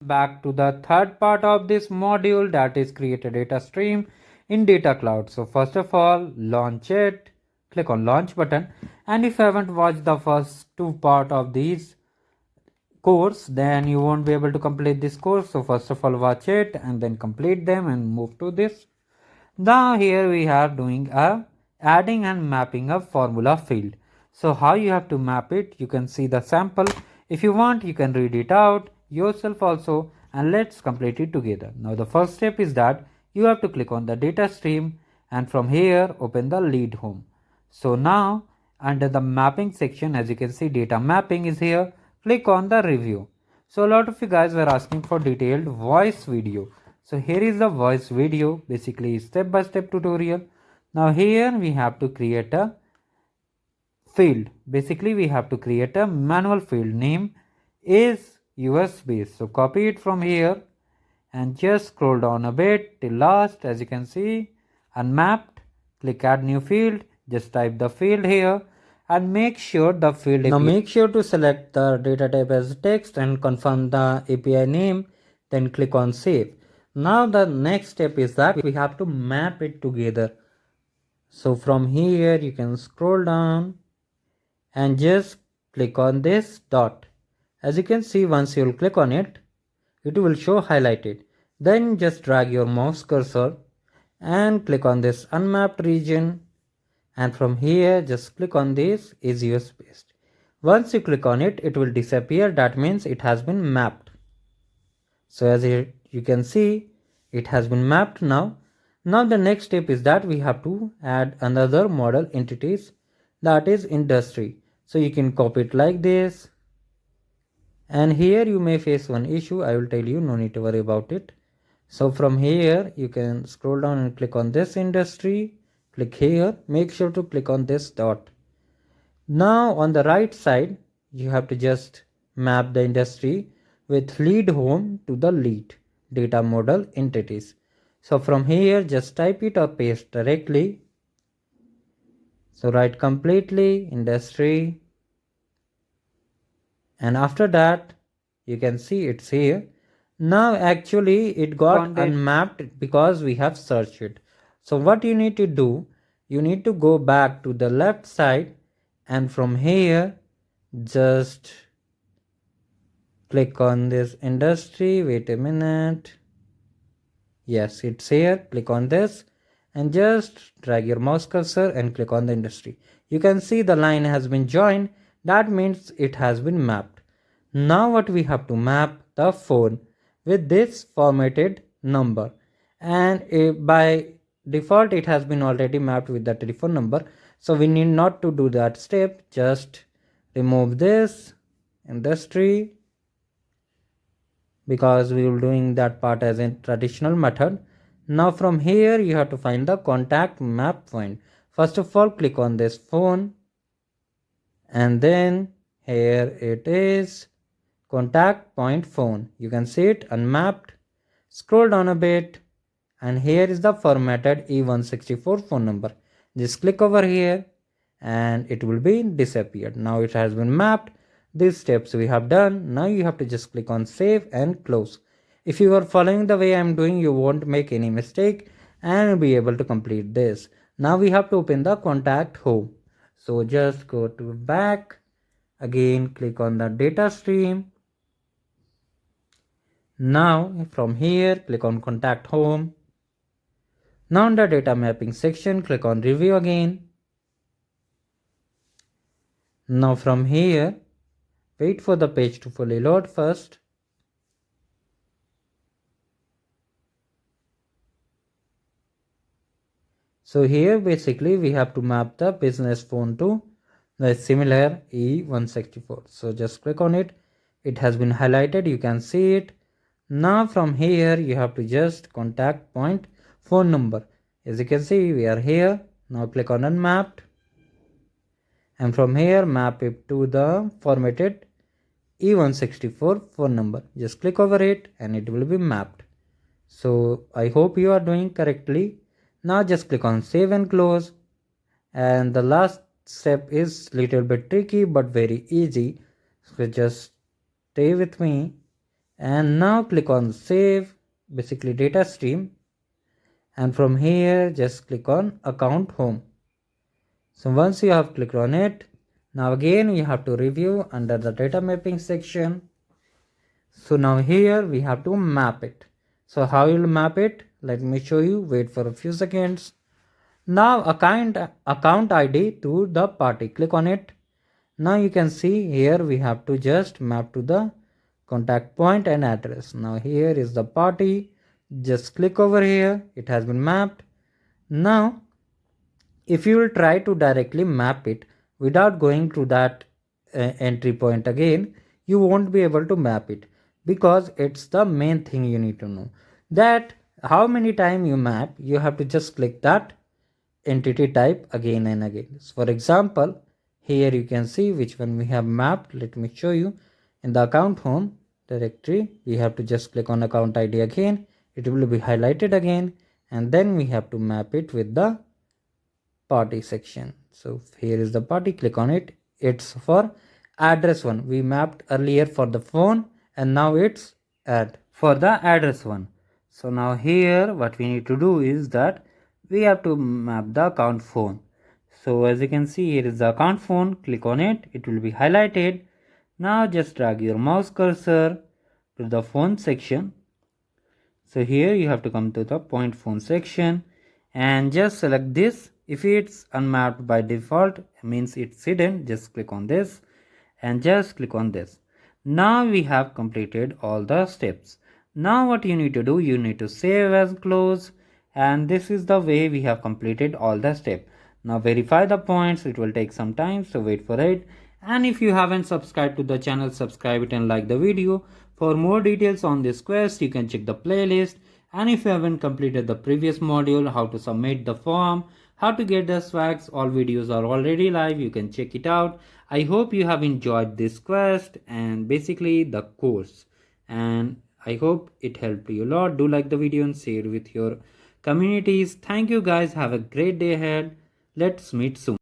back to the third part of this module, that is create a data stream in data cloud. So first of all, launch it, click on launch button, and if you haven't watched the first two part of these course, then you won't be able to complete this course. So first of all, watch it and then complete them and move to this. Now here we are doing a adding and mapping a formula field. So how you have to map it, you can see the sample. If you want, you can read it out yourself also, and let's complete it together. Now the first step is that you have to click on the data stream, and from here open the lead home. So now under the mapping section, as you can see, data mapping is here. Click on the review. So a lot of you guys were asking for detailed voice video. So here is the voice video, basically step-by-step tutorial. Now here we have to create a field. Basically we have to create a manual field. Name is US based. So copy it from here and just scroll down a bit till last. As you can see, unmapped. Click add new field. Just type the field here and make sure the field API. Now make sure to select the data type as text and confirm the API name. Then click on save. Now the next step is that we have to map it together. So from here you can scroll down and just click on this dot. As you can see, once you will click on it, it will show highlighted. Then just drag your mouse cursor and click on this unmapped region, and from here just click on this is US based. Once you click on it, it will disappear. That means it has been mapped. So as you can see, it has been mapped now. Now the next step is that we have to add another model entities, that is industry. So you can copy it like this. And here you may face one issue. I will tell you, no need to worry about it. So from here you can scroll down and click on this industry. Click here. Make sure to click on this dot. Now on the right side, you have to just map the industry with lead home to the lead data model entities. So from here just type it or paste directly. So write completely industry, and after that you can see it's here. Now actually it got unmapped because we have searched it. So what you need to do, you need to go back to the left side, and from here just click on this industry. Wait a minute. Yes, it's here. Click on this and just drag your mouse cursor and click on the industry. You can see the line has been joined. That means it has been mapped. Now what we have to map the phone with this formatted number, and by default it has been already mapped with the telephone number. So we need not to do that step. Just remove this industry, because we will doing that part as a traditional method. Now from here you have to find the contact map point. First of all, click on this phone, and then here it is, contact point phone. You can see it unmapped. Scroll down a bit, and here is the formatted E164 phone number. Just click over here and it will be disappeared. Now it has been mapped. These steps we have done. Now you have to just click on save and close. If you are following the way I am doing, you won't make any mistake and be able to complete this. Now we have to open the contact home. So just go to back. Again click on the data stream. Now from here click on contact home. Now in the data mapping section, click on review again. Now from here, wait for the page to fully load first. So here basically we have to map the business phone to the similar E164. So just click on it. It has been highlighted. You can see it. Now from here you have to just contact point phone number. As you can see, we are here. Now click on unmapped, and from here map it to the formatted E164 phone number. Just click over it and it will be mapped. So I hope you are doing correctly. Now just click on save and close. And the last step is little bit tricky but very easy. So just stay with me And now click on save, basically data stream, and from here just click on account home. So once you have clicked on it, now again we have to review under the data mapping section. So now here we have to map it. So how you'll map it? Let me show you. Wait for a few seconds. Now account ID to the party. Click on it. Now you can see here we have to just map to the contact point and address. Now here is the party. Just click over here. It has been mapped. Now if you will try to directly map it without going to that entry point again, you won't be able to map it, because it's the main thing you need to know, that how many times you map, you have to just click that entity type again and again. So for example, here you can see which one we have mapped. Let me show you. In the account home directory, we have to just click on account ID again. It will be highlighted again, and then we have to map it with the party section. So here is the party. Click on it. It's for address one. We mapped earlier for the phone, and now it's add for the address one. So now here what we need to do is that we have to map the account phone. So as you can see, here is the account phone. Click on it. It will be highlighted. Now just drag your mouse cursor to the phone section. So here you have to come to the point phone section and just select this. If it's unmapped by default, means it's hidden, just click on this and just click on this. Now we have completed all the steps. Now what you need to do, you need to save as close, and this is the way we have completed all the steps. Now verify the points. It will take some time, so wait for it. And if you haven't subscribed to the channel, subscribe it and like the video. For more details on this quest, you can check the playlist. And if you haven't completed the previous module, how to submit the form, how to get the swags, all videos are already live. You can check it out. I hope you have enjoyed this quest and basically the course. And I hope it helped you a lot. Do like the video and share with your communities. Thank you guys. Have a great day ahead. Let's meet soon.